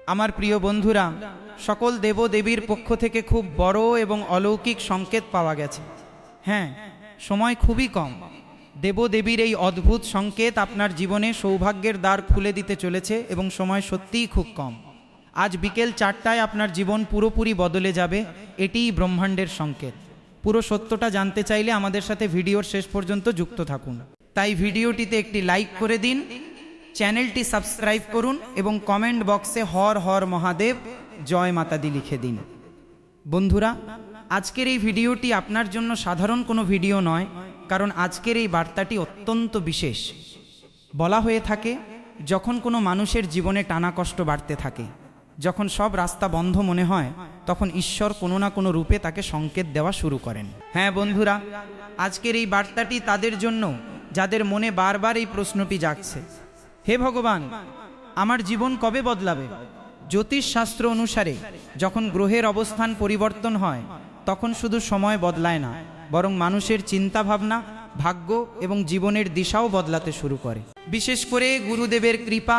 আমার প্রিয় বন্ধুরা, সকল দেবদেবীর পক্ষ থেকে খুব বড় এবং অলৌকিক সংকেত পাওয়া গেছে। হ্যাঁ, সময় খুবই কম। দেবদেবীর এই অদ্ভুত সংকেত আপনার জীবনে সৌভাগ্যের দ্বার খুলে দিতে চলেছে এবং সময় সত্যিই খুব কম। আজ বিকেল 4টায় আপনার জীবন পুরোপুরি বদলে যাবে, এটিই ব্রহ্মাণ্ডের সংকেত। পুরো সত্যটা জানতে চাইলে আমাদের সাথে ভিডিওর শেষ পর্যন্ত যুক্ত থাকুন। তাই ভিডিওটিতে একটি লাইক করে দিন, চ্যানেলটি সাবস্ক্রাইব করুন এবং কমেন্ট বক্সে হর হর মহাদেব জয় মাতাদি লিখে দিন। বন্ধুরা, আজকের এই ভিডিওটি আপনার জন্য সাধারণ কোনো ভিডিও নয়, কারণ আজকের এই বার্তাটি অত্যন্ত বিশেষ। বলা হয়ে থাকে, যখন কোনো মানুষের জীবনে টানা কষ্ট বাড়তে থাকে, যখন সব রাস্তা বন্ধ মনে হয়, তখন ঈশ্বর কোনো না কোনো রূপে তাকে সংকেত দেওয়া শুরু করেন। হ্যাঁ বন্ধুরা, আজকের এই বার্তাটি তাদের জন্য যাদের মনে বারবার এই প্রশ্নটি জাগছে, হে ভগবান, আমার জীবন কবে বদলাবে? জ্যোতিষশাস্ত্র অনুসারে যখন গ্রহের অবস্থান পরিবর্তন হয়, তখন শুধু সময় বদলায় না, বরং মানুষের চিন্তাভাবনা, ভাগ্য এবং জীবনের দিশাও বদলাতে শুরু করে। বিশেষ করে গুরুদেবের কৃপা,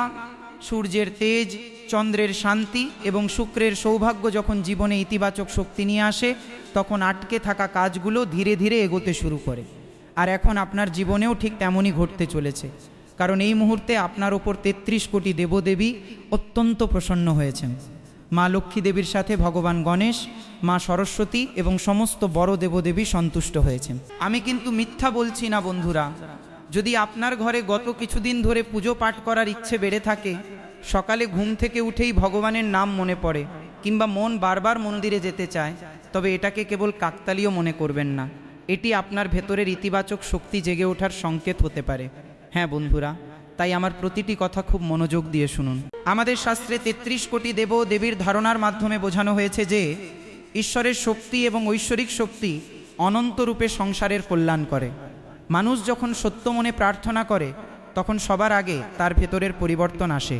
সূর্যের তেজ, চন্দ্রের শান্তি এবং শুক্রের সৌভাগ্য যখন জীবনে ইতিবাচক শক্তি নিয়ে আসে, তখন আটকে থাকা কাজগুলো ধীরে ধীরে এগোতে শুরু করে। আর এখন আপনার জীবনেও ঠিক তেমনই ঘটতে চলেছে, কারণ এই মুহূর্তে আপনার ওপর 33 কোটি দেবদেবী অত্যন্ত প্রসন্ন হয়েছেন। মা লক্ষ্মী দেবীর সাথে ভগবান গণেশ, মা সরস্বতী এবং সমস্ত বড় দেবদেবী সন্তুষ্ট হয়েছেন। আমি কিন্তু মিথ্যা বলছি না বন্ধুরা। যদি আপনার ঘরে গত কিছুদিন ধরে পুজো পাঠ করার ইচ্ছে বেড়ে থাকে, সকালে ঘুম থেকে উঠেই ভগবানের নাম মনে পড়ে, কিংবা মন বারবার মন্দিরে যেতে চায়, তবে এটাকে কেবল কাকতালীয় মনে করবেন না। এটি আপনার ভেতরের ইতিবাচক শক্তি জেগে ওঠার সংকেত হতে পারে। হ্যাঁ বন্ধুরা, তাই আমার প্রতিটি কথা খুব মনোযোগ দিয়ে শুনুন। আমাদের শাস্ত্রে 33 কোটি দেব দেবীর ধারণার মাধ্যমে বোঝানো হয়েছে যে ঈশ্বরের শক্তি এবং ঐশ্বরিক শক্তি অনন্ত রূপে সংসারের কল্যাণ করে। মানুষ যখন সত্য মনে প্রার্থনা করে, তখন সবার আগে তার ভেতরের পরিবর্তন আসে,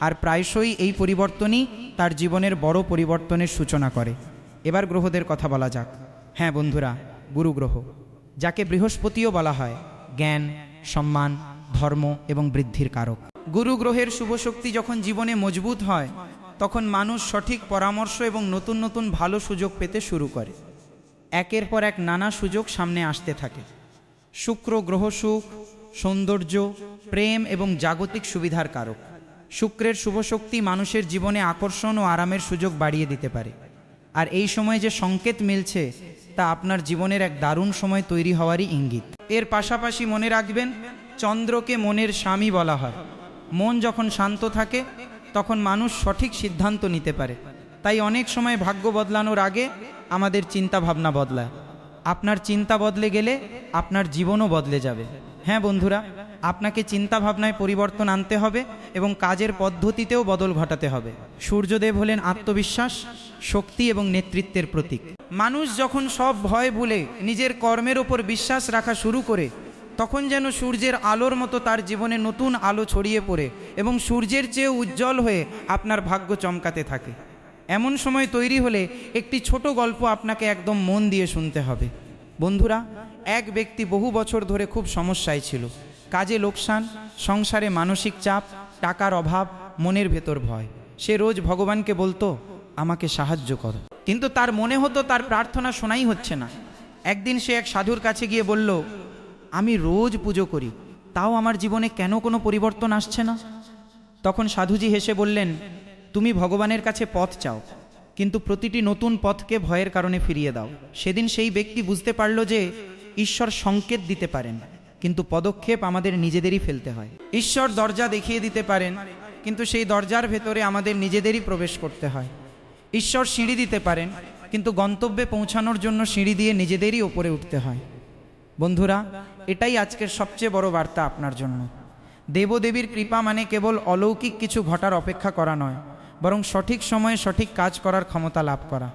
আর প্রায়শই এই পরিবর্তনই তার জীবনের বড় পরিবর্তনের সূচনা করে। এবার গ্রহদের কথা বলা যাক। হ্যাঁ বন্ধুরা, গুরু গ্রহ, যাকে বৃহস্পতিও বলা হয়, জ্ঞান, সম্মান, ধর্ম এবং বৃদ্ধির কারক। গুরু গ্রহের শুভ শক্তি যখন জীবনে মজবুত হয়, তখন মানুষ সঠিক পরামর্শ এবং নতুন নতুন ভালো সুযোগ পেতে শুরু করে। একের পর এক নানা সুযোগ সামনে আসতে থাকে। শুক্র গ্রহ সুখ, সৌন্দর্য, প্রেম এবং জাগতিক সুবিধার কারক। শুক্রের শুভ শক্তি মানুষের জীবনে আকর্ষণ ও আরামের সুযোগ বাড়িয়ে দিতে পারে। আর এই সময় যে সংকেত মিলছে, তা আপনার জীবনের এক দারুণ সময় তৈরি হওয়ারই ইঙ্গিত। এর পাশাপাশি মনে রাখবেন, চন্দ্রকে মনের স্বামী বলা হয়। মন যখন শান্ত থাকে, তখন মানুষ সঠিক সিদ্ধান্ত নিতে পারে। তাই অনেক সময় ভাগ্য বদলানোর আগে আমাদের চিন্তা ভাবনা বদলায়। আপনার চিন্তা বদলে গেলে আপনার জীবনও বদলে যাবে। হ্যাঁ বন্ধুরা, আপনাকে চিন্তা ভাবনায় পরিবর্তন আনতে হবে এবং কাজের পদ্ধতিতেও বদল ঘটাতে হবে। সূর্যদেব হলেন আত্মবিশ্বাস, শক্তি এবং নেতৃত্বের প্রতীক। মানুষ যখন সব ভয় ভুলে নিজের কর্মের ওপর বিশ্বাস রাখা শুরু করে, তখন যেন সূর্যের আলোর মতো তার জীবনে নতুন আলো ছড়িয়ে পড়ে এবং সূর্যের চেয়েও উজ্জ্বল হয়ে আপনার ভাগ্য চমকাতে থাকে। এমন সময় তৈরি হলে একটি ছোট গল্প আপনাকে একদম মন দিয়ে শুনতে হবে। বন্ধুরা, এক ব্যক্তি বহু বছর ধরে খুব সমস্যায় ছিল। কাজে লোকসান, সংসারে মানসিক চাপ, টাকার অভাব, মনের ভেতর ভয়। সে রোজ ভগবানকে বলতো, আমাকে সাহায্য করো। কিন্তু তার মনে হতো তার প্রার্থনা শোনাই হচ্ছে না। একদিন সে এক সাধুর কাছে গিয়ে বলল, আমি রোজ পুজো করি, তাও আমার জীবনে কেন কোনো পরিবর্তন আসছে না? তখন সাধুজি হেসে বললেন, তুমি ভগবানের কাছে পথ চাও, কিন্তু প্রতিটি নতুন পথকে ভয়ের কারণে ফিরিয়ে দাও। সেদিন সেই ব্যক্তি বুঝতে পারল যে ঈশ্বর সংকেত দিতে পারেন, কিন্তু পদক্ষেপ আমাদের নিজেদেরই ফেলতে হয়। ঈশ্বর দরজা দেখিয়ে দিতে পারেন, কিন্তু সেই দরজার ভেতরে আমাদের নিজেদেরই প্রবেশ করতে হয়। ঈশ্বর সিঁড়ি দিতে পারেন, কিন্তু গন্তব্যে পৌঁছানোর জন্য সিঁড়ি দিয়ে নিজেদেরই ওপরে উঠতে হয়। বন্ধুরা, এটাই আজকের সবচেয়ে বড় বার্তা আপনার জন্য। দেবদেবীর কৃপা মানে কেবল অলৌকিক কিছু ঘটার অপেক্ষা করা নয়, বরং সঠিক সময়ে সঠিক কাজ করার ক্ষমতা লাভ করা।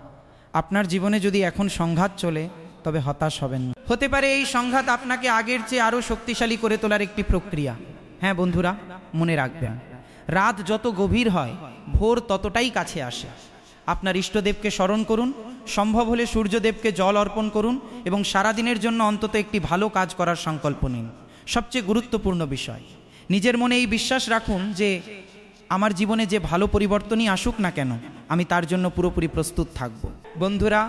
আপনার জীবনে যদি এখন সংঘাত চলে, তবে হতাশ হবেন না। হতে পারে এই সংঘাত আপনাকে আগের চেয়ে আরও শক্তিশালী করে তোলার একটি প্রক্রিয়া। হ্যাঁ বন্ধুরা, মনে রাখবেন, রাত যত গভীর হয়, ভোর ততটাই কাছে আসে। আপনার ইষ্টদেবকে স্মরণ করুন, সম্ভব হলে সূর্যদেবকে জল অর্পণ করুন এবং সারাদিনের জন্য অন্তত একটি ভালো কাজ করার সংকল্প নিন। সবচেয়ে গুরুত্বপূর্ণ বিষয়, নিজের মনে এই বিশ্বাস রাখুন যে আমার জীবনে যে ভালো পরিবর্তনই আসুক না কেন, আমি তার জন্য পুরোপুরি প্রস্তুত থাকব। বন্ধুরা,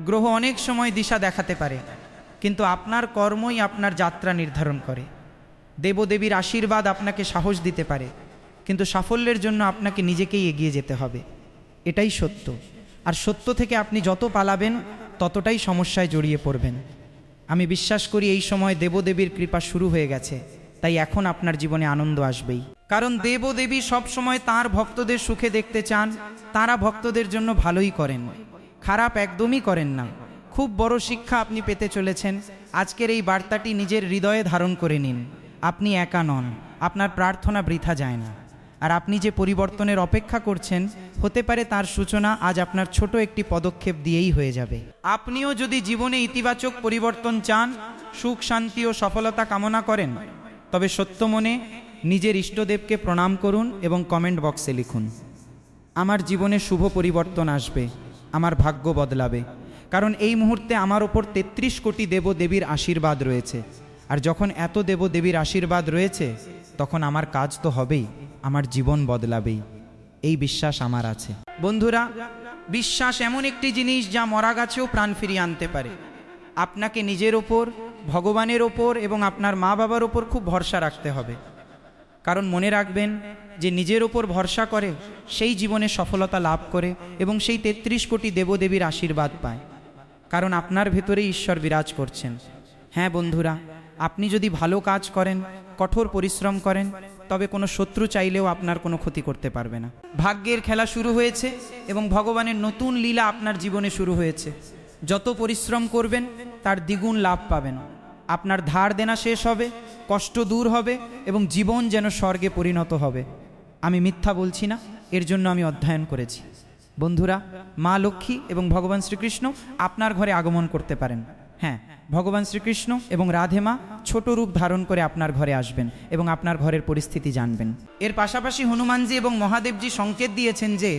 গ্রহ অনেক সময় দিশা দেখাতে পারে, কিন্তু আপনার কর্মই আপনার যাত্রা নির্ধারণ করে। দেবদেবীর আশীর্বাদ আপনাকে সাহস দিতে পারে, কিন্তু সাফল্যের জন্য আপনাকে নিজেকেই এগিয়ে যেতে হবে। এটাই সত্য। আর সত্য থেকে আপনি যত পালাবেন ততটাই সমস্যায় জড়িয়ে পড়বেন। আমি বিশ্বাস করি এই সময় দেবদেবীর কৃপা শুরু হয়ে গেছে, তাই এখন আপনার জীবনে আনন্দ আসবেই। কারণ দেবদেবী সব সময় তাঁর ভক্তদের সুখে দেখতে চান। তাঁরা ভক্তদের জন্য ভালোই করেন, খারাপ একদমই করেন না। খুব বড় শিক্ষা আপনি পেতে চলেছেন। আজকের এই বার্তাটি নিজের হৃদয়ে ধারণ করে নিন। আপনি একা নন, আপনার প্রার্থনা বৃথা যায় না। আর আপনি যে পরিবর্তনের অপেক্ষা করছেন, হতে পারে তার সূচনা আজ আপনার ছোট একটি পদক্ষেপ দিয়েই হয়ে যাবে। আপনিও যদি জীবনে ইতিবাচক পরিবর্তন চান, সুখ শান্তি ও সফলতা কামনা করেন, তবে সত্য মনে নিজের ইষ্টদেবকে প্রণাম করুন এবং কমেন্ট বক্সে লিখুন, আমার জীবনে শুভ পরিবর্তন আসবে, আমার ভাগ্য বদলাবে। কারণ এই মুহূর্তে আমার ওপর ৩৩ কোটি দেবদেবীর আশীর্বাদ রয়েছে। আর যখন এত দেবদেবীর আশীর্বাদ রয়েছে, তখন আমার কাজ তো হবেই, আমার জীবন বদলাবেই। এই বিশ্বাস আমার আছে। বন্ধুরা, বিশ্বাস এমন একটি জিনিস যা মরা গাছেও প্রাণ ফিরিয়ে আনতে পারে। আপনাকে নিজের ওপর, ভগবানের ওপর এবং আপনার মা বাবার ওপর খুব ভরসা রাখতে হবে। কারণ মনে রাখবেন, যে নিজের ওপর ভরসা করে সেই জীবনে সফলতা লাভ করে এবং সেই ৩৩ কোটি দেবদেবীর আশীর্বাদ পায়। কারণ আপনার ভেতরেই ঈশ্বর বিরাজ করছেন। হ্যাঁ বন্ধুরা, আপনি যদি ভালো কাজ করেন, কঠোর পরিশ্রম করেন, তবে কোনো শত্রু চাইলেও আপনার কোনো ক্ষতি করতে পারবে না। ভাগ্যের খেলা শুরু হয়েছে এবং ভগবানের নতুন লীলা আপনার জীবনে শুরু হয়েছে। যত পরিশ্রম করবেন তার দ্বিগুণ লাভ পাবেন। আপনার ধার দেনা শেষ হবে, কষ্ট দূর হবে এবং জীবন যেন স্বর্গে পরিণত হবে। আমি মিথ্যা বলছি না, এর জন্য আমি অধ্যয়ন করেছি। বন্ধুরা, মা লক্ষ্মী এবং ভগবান শ্রীকৃষ্ণ আপনার ঘরে আগমন করতে পারেন। হ্যাঁ, ভগবান শ্রীকৃষ্ণ এবং রাধে মা ছোট রূপ ধারণ করে আপনার ঘরে আসবেন এবং আপনার ঘরের পরিস্থিতি জানবেন। এর পাশাপাশি হনুমানজি এবং মহাদেবজি সংকেত দিয়েছেন যে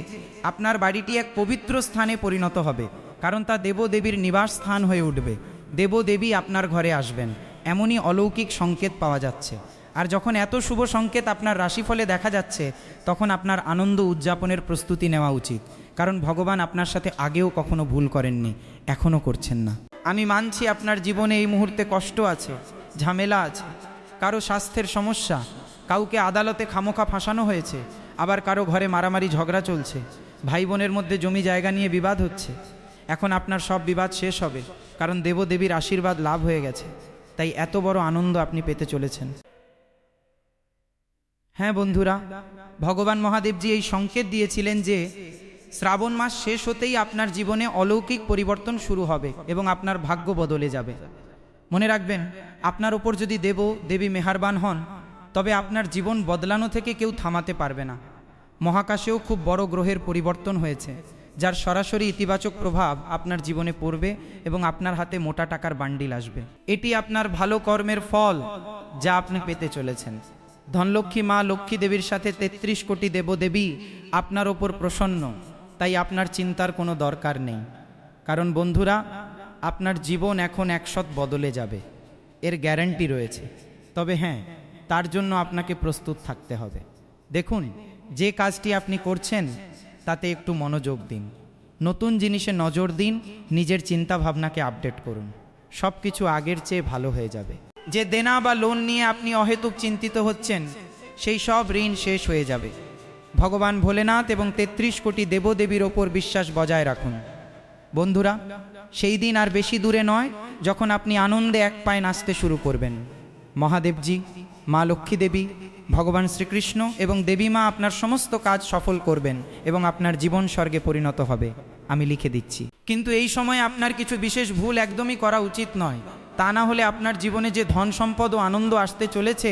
আপনার বাড়িটি এক পবিত্র স্থানে পরিণত হবে, কারণ তা দেবদেবীর নিবাস স্থান হয়ে উঠবে। দেবদেবী আপনার ঘরে আসবেন, এমনই অলৌকিক সংকেত পাওয়া যাচ্ছে। আর যখন এত শুভ সংকেত আপনার রাশিফলে দেখা যাচ্ছে, তখন আপনার আনন্দ উদযাপনের প্রস্তুতি নেওয়া উচিত। কারণ ভগবান আপনার সাথে আগেও কখনো ভুল করেননি, এখনও করছেন না। আমি মানছি আপনার জীবনে এই মুহূর্তে কষ্ট আছে, ঝামেলা আছে, কারো স্বাস্থ্যের সমস্যা, কাউকে আদালতে খামোখা ফাঁসানো হয়েছে, আবার কারো ঘরে মারামারি ঝগড়া চলছে, ভাই বোনের মধ্যে জমি জায়গা নিয়ে বিবাদ হচ্ছে। এখন আপনার সব বিবাদ শেষ হবে, কারণ দেবদেবীর আশীর্বাদ লাভ হয়ে গেছে। তাই এত বড় আনন্দ আপনি পেতে চলেছেন। হ্যাঁ বন্ধুরা, ভগবান মহাদেবজি এই সংকেত দিয়েছিলেন যে শ্রাবণ মাস শেষ হতেই আপনার জীবনে অলৌকিক পরিবর্তন শুরু হবে এবং আপনার ভাগ্য বদলে যাবে। মনে রাখবেন, আপনার ওপর যদি দেবী মেহেরবান হন, তবে আপনার জীবন বদলানো থেকে কেউ থামাতে পারবে না। মহাকাশেও খুব বড় গ্রহের পরিবর্তন হয়েছে, যার সরাসরি ইতিবাচক প্রভাব আপনার জীবনে পড়বে এবং আপনার হাতে মোটা টাকার বান্ডিল আসবে। এটি আপনার ভালো কর্মের ফল, যা আপনি পেতে চলেছেন। ধনলক্ষ্মী মা লক্ষ্মী দেবীর সাথে ৩৩ কোটি দেবদেবী আপনার ওপর প্রসন্ন, তাই আপনার চিন্তার কোনো দরকার নেই। কারণ বন্ধুরা, আপনার জীবন এখন ১০০ বদলে যাবে, এর গ্যারান্টি রয়েছে। তবে হ্যাঁ, তার জন্য আপনাকে প্রস্তুত থাকতে হবে। দেখুন, যে কাজটি আপনি করছেন তাতে একটু মনোযোগ দিন, নতুন জিনিসে নজর দিন, নিজের চিন্তা ভাবনাকে আপডেট করুন। সব কিছু আগের চেয়ে ভালো হয়ে যাবে। যে দেনা বা লোন নিয়ে আপনি অহেতুক চিন্তিত হচ্ছেন, সেই সব ঋণ শেষ হয়ে যাবে। ভগবান ভোলেনাথ এবং ৩৩ কোটি দেবদেবীর ওপর বিশ্বাস বজায় রাখুন। বন্ধুরা, সেই দিন আর বেশি দূরে নয় যখন আপনি আনন্দে এক পায়ে নাচতে শুরু করবেন। মহাদেবজি, মা লক্ষ্মী দেবী, ভগবান শ্রীকৃষ্ণ এবং দেবী মা আপনার সমস্ত কাজ সফল করবেন এবং আপনার জীবন স্বর্গে পরিণত হবে, আমি লিখে দিচ্ছি। কিন্তু এই সময় আপনার কিছু বিশেষ ভুল একদমই করা উচিত নয়। তা না হলে আপনার জীবনে যে ধন সম্পদ ও আনন্দ আসতে চলেছে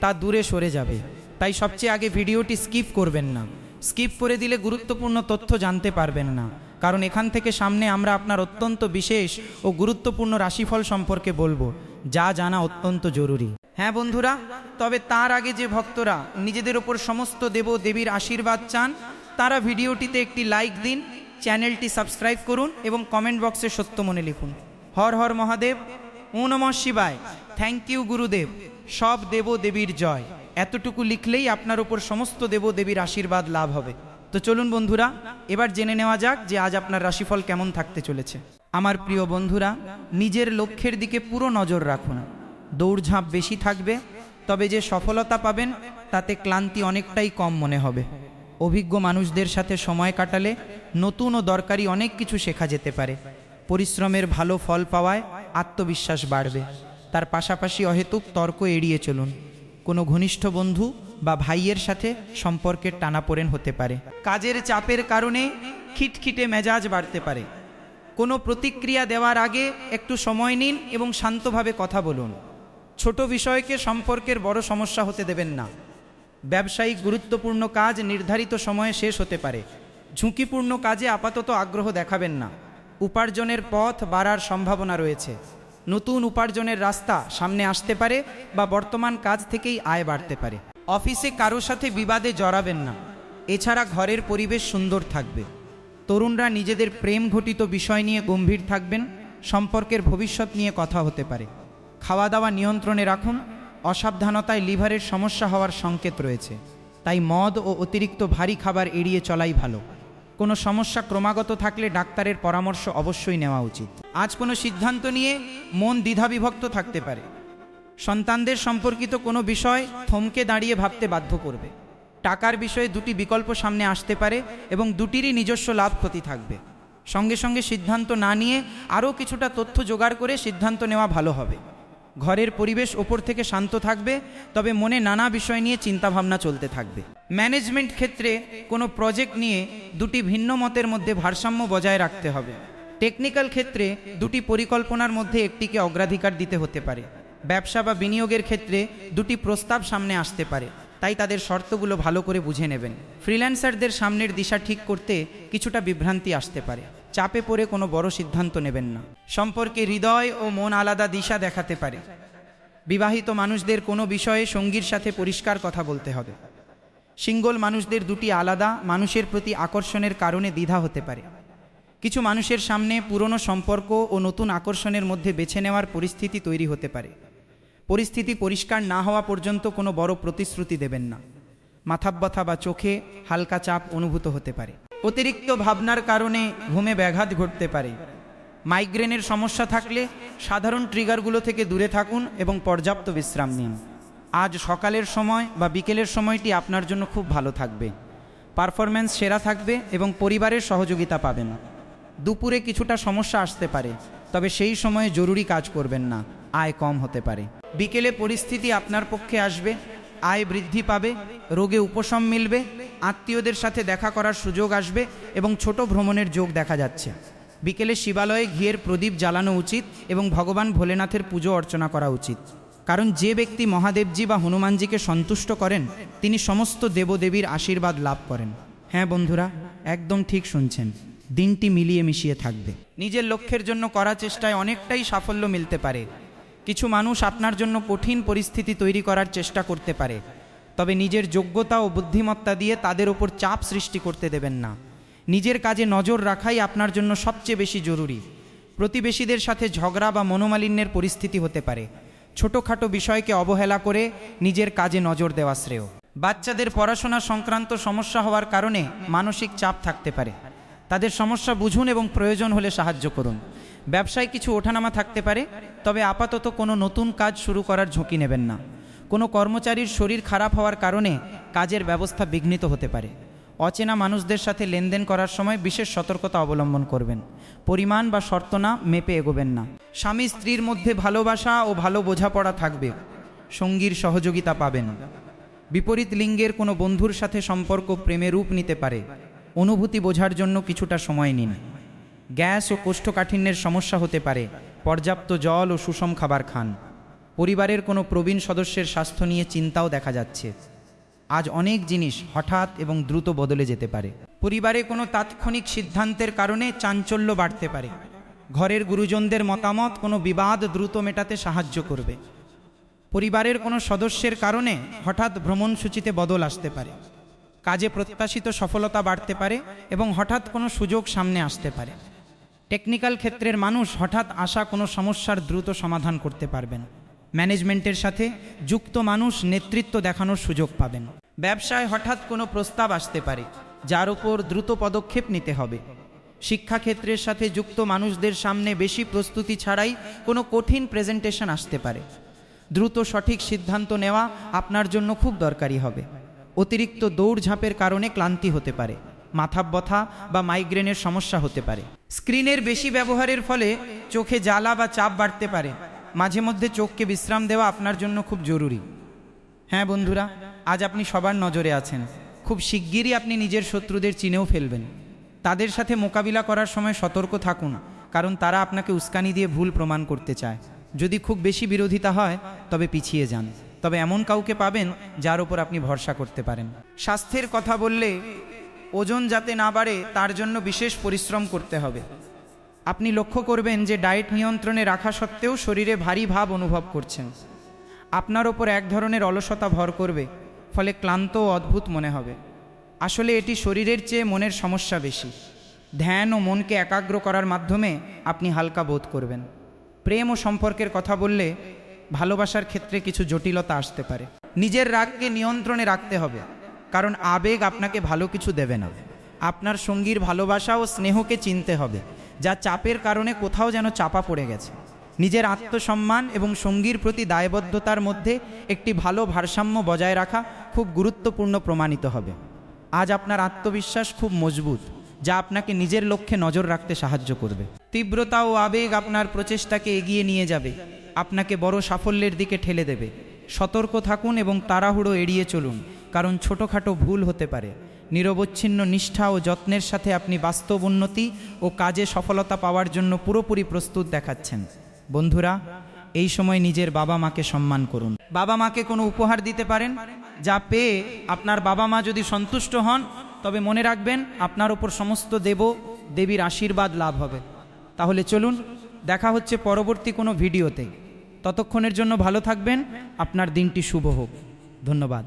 তা দূরে সরে যাবে। তাই সবচেয়ে আগে ভিডিওটি স্কিপ করবেন না। স্কিপ করে দিলে গুরুত্বপূর্ণ তথ্য জানতে পারবেন না, কারণ এখান থেকে সামনে আমরা আপনার অত্যন্ত বিশেষ ও গুরুত্বপূর্ণ রাশিফল সম্পর্কে বলবো, যা জানা অত্যন্ত জরুরি। হ্যাঁ বন্ধুরা, তবে তার আগে যে ভক্তরা নিজেদের ওপর সমস্ত দেব দেবীর আশীর্বাদ চান, তারা ভিডিওটিতে একটি লাইক দিন, চ্যানেলটি সাবস্ক্রাইব করুন এবং কমেন্ট বক্সে সত্য মনে লিখুন। হর হর মহাদেব, ও নমঃ শিবায়, থ্যাংক ইউ গুরুদেব, সব দেব দেবীর জয়। এতটুকু লিখলেই আপনার উপর সমস্ত দেবদেবীর আশীর্বাদ লাভ হবে। তো চলুন বন্ধুরা, এবার জেনে নেওয়া যাক যে আজ আপনার রাশিফল কেমন থাকতে চলেছে। আমার প্রিয় বন্ধুরা, নিজের লক্ষ্যের দিকে পুরো নজর রাখুন। দৌড়ঝাঁপ বেশি থাকবে, তবে যে সফলতা পাবেন তাতে ক্লান্তি অনেকটাই কম মনে হবে। অভিজ্ঞ মানুষদের সাথে সময় কাটালে নতুন ও দরকারি অনেক কিছু শেখা যেতে পারে। পরিশ্রমের ভালো ফল পাওয়ায় আত্মবিশ্বাস বাড়বে। তার পাশাপাশি অহেতুক তর্ক এড়িয়ে চলুন। কোনো ঘনিষ্ঠ বন্ধু বা ভাইয়ের সাথে সম্পর্কের টানাপোড়েন হতে পারে। কাজের চাপের কারণে খিটখিটে মেজাজ বাড়তে পারে। কোনো প্রতিক্রিয়া দেওয়ার আগে একটু সময় নিন এবং শান্তভাবে কথা বলুন। ছোট বিষয়কে সম্পর্কের বড় সমস্যা হতে দেবেন না। ব্যবসায়িক গুরুত্বপূর্ণ কাজ নির্ধারিত সময়ে শেষ হতে পারে। ঝুঁকিপূর্ণ কাজে আপাতত আগ্রহ দেখাবেন না। উপার্জনের পথ বাড়ার সম্ভাবনা রয়েছে। নতুন উপার্জনের রাস্তা সামনে আসতে পারে বা বর্তমান কাজ থেকেই আয় বাড়তে পারে। অফিসে কারো সাথে বিবাদে জড়াবেন না। এছাড়া ঘরের পরিবেশ সুন্দর থাকবে। তরুণরা নিজেদের প্রেম ঘটিত বিষয় নিয়ে গম্ভীর থাকবেন। সম্পর্কের ভবিষ্যৎ নিয়ে কথা হতে পারে। খাওয়া দাওয়া নিয়ন্ত্রণে রাখুন। অসাবধানতায় লিভারের সমস্যা হওয়ার সংকেত রয়েছে, তাই মদ ও অতিরিক্ত ভারী খাবার এড়িয়ে চলাই ভালো। কোনো সমস্যা ক্রমাগত থাকলে ডাক্তারের পরামর্শ অবশ্যই নেওয়া উচিত। আজ কোনো সিদ্ধান্ত নিয়ে মন দ্বিধাবিভক্ত থাকতে পারে। সন্তানদের সম্পর্কিত কোনো বিষয় থমকে দাঁড়িয়ে ভাবতে বাধ্য করবে। টাকার বিষয়ে দুটি বিকল্প সামনে আসতে পারে এবং দুটিরই নিজস্ব লাভ ক্ষতি থাকবে। সঙ্গে সঙ্গে সিদ্ধান্ত না নিয়ে আরও কিছুটা তথ্য জোগাড় করে সিদ্ধান্ত নেওয়া ভালো হবে। ঘরের পরিবেশ ওপর থেকে শান্ত থাকবে, তবে মনে নানা বিষয় নিয়ে চিন্তাভাবনা চলতে থাকবে। ম্যানেজমেন্ট ক্ষেত্রে কোনো প্রজেক্ট নিয়ে দুটি ভিন্ন মতের মধ্যে ভারসাম্য বজায় রাখতে হবে। টেকনিক্যাল ক্ষেত্রে দুটি পরিকল্পনার মধ্যে একটিকে অগ্রাধিকার দিতে হতে পারে। ব্যবসা বা বিনিয়োগের ক্ষেত্রে দুটি প্রস্তাব সামনে আসতে পারে, তাই তাদের শর্তগুলো ভালো করে বুঝে নেবেন। ফ্রিল্যান্সারদের সামনের দিশা ঠিক করতে কিছুটা বিভ্রান্তি আসতে পারে। চাপে পড়ে কোনো বড় সিদ্ধান্ত নেবেন না। সম্পর্কে হৃদয় ও মন আলাদা দিশা দেখাতে পারে। বিবাহিত মানুষদের কোনো বিষয়ে সঙ্গীর সাথে পরিষ্কার কথা বলতে হবে। সিঙ্গল মানুষদের দুটি আলাদা মানুষের প্রতি আকর্ষণের কারণে দ্বিধা হতে পারে। কিছু মানুষের সামনে পুরনো সম্পর্ক ও নতুন আকর্ষণের মধ্যে বেছে নেওয়ার পরিস্থিতি তৈরি হতে পারে। পরিস্থিতি পরিষ্কার না হওয়া পর্যন্ত কোনো বড় প্রতিশ্রুতি দেবেন না। মাথাব্যথা বা চোখে হালকা চাপ অনুভূত হতে পারে। অতিরিক্ত ভাবনার কারণে ঘুমে ব্যাঘাত ঘটতে পারে। মাইগ্রেনের সমস্যা থাকলে সাধারণ ট্রিগারগুলো থেকে দূরে থাকুন এবং পর্যাপ্ত বিশ্রাম নিন। আজ সকালের সময় বা বিকেলের সময়টি আপনার জন্য খুব ভালো থাকবে। পারফরম্যান্স সেরা থাকবে এবং পরিবারের সহযোগিতা পাবেন। দুপুরে কিছুটা সমস্যা আসতে পারে, তবে সেই সময়ে জরুরি কাজ করবেন না, আয় কম হতে পারে। বিকেলে পরিস্থিতি আপনার পক্ষে আসবে, আয় বৃদ্ধি পাবে, রোগে উপশম মিলবে, আত্মীয়দের সাথে দেখা করার সুযোগ আসবে এবং ছোট ভ্রমণের যোগ দেখা যাচ্ছে। বিকেলে শিবালয়ে ঘিয়ের প্রদীপ জ্বালানো উচিত এবং ভগবান ভোলেনাথের পুজো অর্চনা করা উচিত। কারণ যে ব্যক্তি মহাদেবজি বা হনুমানজিকে সন্তুষ্ট করেন তিনি সমস্ত দেবদেবীর আশীর্বাদ লাভ করেন। হ্যাঁ বন্ধুরা, একদম ঠিক শুনছেন। দিনটি মিলিয়ে মিশিয়ে থাকবে। নিজের লক্ষ্যের জন্য করা চেষ্টায় অনেকটাই সাফল্য মিলতে পারে। কিছু মানুষ আপনার জন্য কঠিন পরিস্থিতি তৈরি করার চেষ্টা করতে পারে, তবে নিজের যোগ্যতা ও বুদ্ধিমত্তা দিয়ে তাদের ওপর চাপ সৃষ্টি করতে দেবেন না। নিজের কাজে নজর রাখাই আপনার জন্য সবচেয়ে বেশি জরুরি। প্রতিবেশীদের সাথে ঝগড়া বা মনোমালিন্যের পরিস্থিতি হতে পারে। ছোটোখাটো বিষয়কে অবহেলা করে নিজের কাজে নজর দেওয়া শ্রেয়। বাচ্চাদের পড়াশোনা সংক্রান্ত সমস্যা হওয়ার কারণে মানসিক চাপ থাকতে পারে। তাদের সমস্যা বুঝুন এবং প্রয়োজন হলে সাহায্য করুন। ব্যবসায় কিছু ওঠানামা থাকতে পারে, তবে আপাতত কোনো নতুন কাজ শুরু করার ঝুঁকি নেবেন না। কোনো কর্মচারীর শরীর খারাপ হওয়ার কারণে কাজের ব্যবস্থা বিঘ্নিত হতে পারে। অচেনা মানুষদের সাথে লেনদেন করার সময় বিশেষ সতর্কতা অবলম্বন করবেন। পরিমাণ বা শর্ত না মেপে এগোবেন না। স্বামী স্ত্রীর মধ্যে ভালোবাসা ও ভালো বোঝাপড়া থাকবে। সঙ্গীর সহযোগিতা পাবেন। বিপরীত লিঙ্গের কোনো বন্ধুর সাথে সম্পর্ক প্রেমে রূপ নিতে পারে। অনুভূতি বোঝার জন্য কিছুটা সময় নিন। গ্যাস ও কোষ্ঠকাঠিন্যের সমস্যা হতে পারে। পর্যাপ্ত জল ও সুষম খাবার খান। পরিবারের কোনো প্রবীণ সদস্যের স্বাস্থ্য নিয়ে চিন্তাও দেখা যাচ্ছে। আজ অনেক জিনিস হঠাৎ এবং দ্রুত বদলে যেতে পারে। পরিবারে কোনো তাৎক্ষণিক সিদ্ধান্তের কারণে চাঞ্চল্য বাড়তে পারে। ঘরের গুরুজনদের মতামত কোনো বিবাদ দ্রুত মেটাতে সাহায্য করবে। পরিবারের কোনো সদস্যের কারণে হঠাৎ ভ্রমণসূচিতে বদল আসতে পারে। কাজে প্রত্যাশিত সফলতা বাড়তে পারে এবং হঠাৎ কোনো সুযোগ সামনে আসতে পারে। টেকনিক্যাল ক্ষেত্রের মানুষ হঠাৎ আসা কোনো সমস্যার দ্রুত সমাধান করতে পারবেন। ম্যানেজমেন্টের সাথে যুক্ত মানুষ নেতৃত্ব দেখানোর সুযোগ পাবেন। ব্যবসায় হঠাৎ কোনো প্রস্তাব আসতে পারে, যার উপর দ্রুত পদক্ষেপ নিতে হবে। শিক্ষাক্ষেত্রের সাথে যুক্ত মানুষদের সামনে বেশি প্রস্তুতি ছাড়াই কোনো কঠিন প্রেজেন্টেশন আসতে পারে। দ্রুত সঠিক সিদ্ধান্ত নেওয়া আপনার জন্য খুব দরকারি হবে। অতিরিক্ত দৌড়ঝাঁপের কারণে ক্লান্তি হতে পারে, মাথা ব্যথা বা মাইগ্রেনের সমস্যা হতে পারে। স্ক্রিনের বেশি ব্যবহারের ফলে চোখে জ্বালা বা চাপ বাড়তে পারে। মাঝে মধ্যে চোখকে বিশ্রাম দেওয়া আপনার জন্য খুব জরুরি। হ্যাঁ বন্ধুরা, আজ আপনি সবার নজরে আছেন। খুব শিগগিরই আপনি নিজের শত্রুদের চিনেও ফেলবেন। তাদের সাথে মোকাবিলা করার সময় সতর্ক থাকুন, কারণ তারা আপনাকে উস্কানি দিয়ে ভুল প্রমাণ করতে চায়। যদি খুব বেশি বিরোধিতা হয় তবে পিছিয়ে যান, তবে এমন কাউকে পাবেন যার উপর আপনি ভরসা করতে পারেন। স্বাস্থ্যের কথা বললে ওজন যাতে না বাড়ে তার জন্য বিশেষ পরিশ্রম করতে হবে। আপনি লক্ষ্য করবেন যে ডায়েট নিয়ন্ত্রণে রাখা সত্ত্বেও শরীরে ভারী ভাব অনুভব করছেন। আপনার ওপর এক ধরনের অলসতা ভর করবে, ফলে ক্লান্ত ও অদ্ভুত মনে হবে। আসলে এটি শরীরের চেয়ে মনের সমস্যা বেশি। ধ্যান ও মনকে একাগ্র করার মাধ্যমে আপনি হালকা বোধ করবেন। প্রেম ও সম্পর্কের কথা বললে ভালোবাসার ক্ষেত্রে কিছু জটিলতা আসতে পারে। নিজের রাগকে নিয়ন্ত্রণে রাখতে হবে, কারণ আবেগ আপনাকে ভালো কিছু দেবে না। আপনার সঙ্গীর ভালোবাসা ও স্নেহকে চিনতে হবে, যা চাপের কারণে কোথাও যেন চাপা পড়ে গেছে। নিজের আত্মসম্মান এবং সঙ্গীর প্রতি দায়বদ্ধতার মধ্যে একটি ভালো ভারসাম্য বজায় রাখা খুব গুরুত্বপূর্ণ প্রমাণিত হবে। আজ আপনার আত্মবিশ্বাস খুব মজবুত, যা আপনাকে নিজের লক্ষ্যে নজর রাখতে সাহায্য করবে। তীব্রতা ও আবেগ আপনার প্রচেষ্টাকে এগিয়ে নিয়ে যাবে, আপনাকে বড় সাফল্যের দিকে ঠেলে দেবে। সতর্ক থাকুন এবং তাড়াহুড়ো এড়িয়ে চলুন, কারণ ছোটোখাটো ভুল হতে পারে। নিরবচ্ছিন্ন নিষ্ঠা ও যত্নের সাথে আপনি বাস্তব উন্নতি ও কাজে সফলতা পাওয়ার জন্য পুরোপুরি প্রস্তুত দেখাচ্ছেন। বন্ধুরা, এই সময় নিজের বাবা মাকে সম্মান করুন। বাবা মাকে কোনো উপহার দিতে পারেন, যা পেয়ে আপনার বাবা মা যদি সন্তুষ্ট হন, তবে মনে রাখবেন আপনার ওপর সমস্ত দেবীর আশীর্বাদ লাভ হবে। তাহলে চলুন, দেখা হচ্ছে পরবর্তী কোনো ভিডিওতে। ততক্ষণের জন্য ভালো থাকবেন। আপনার দিনটি শুভ হোক। ধন্যবাদ।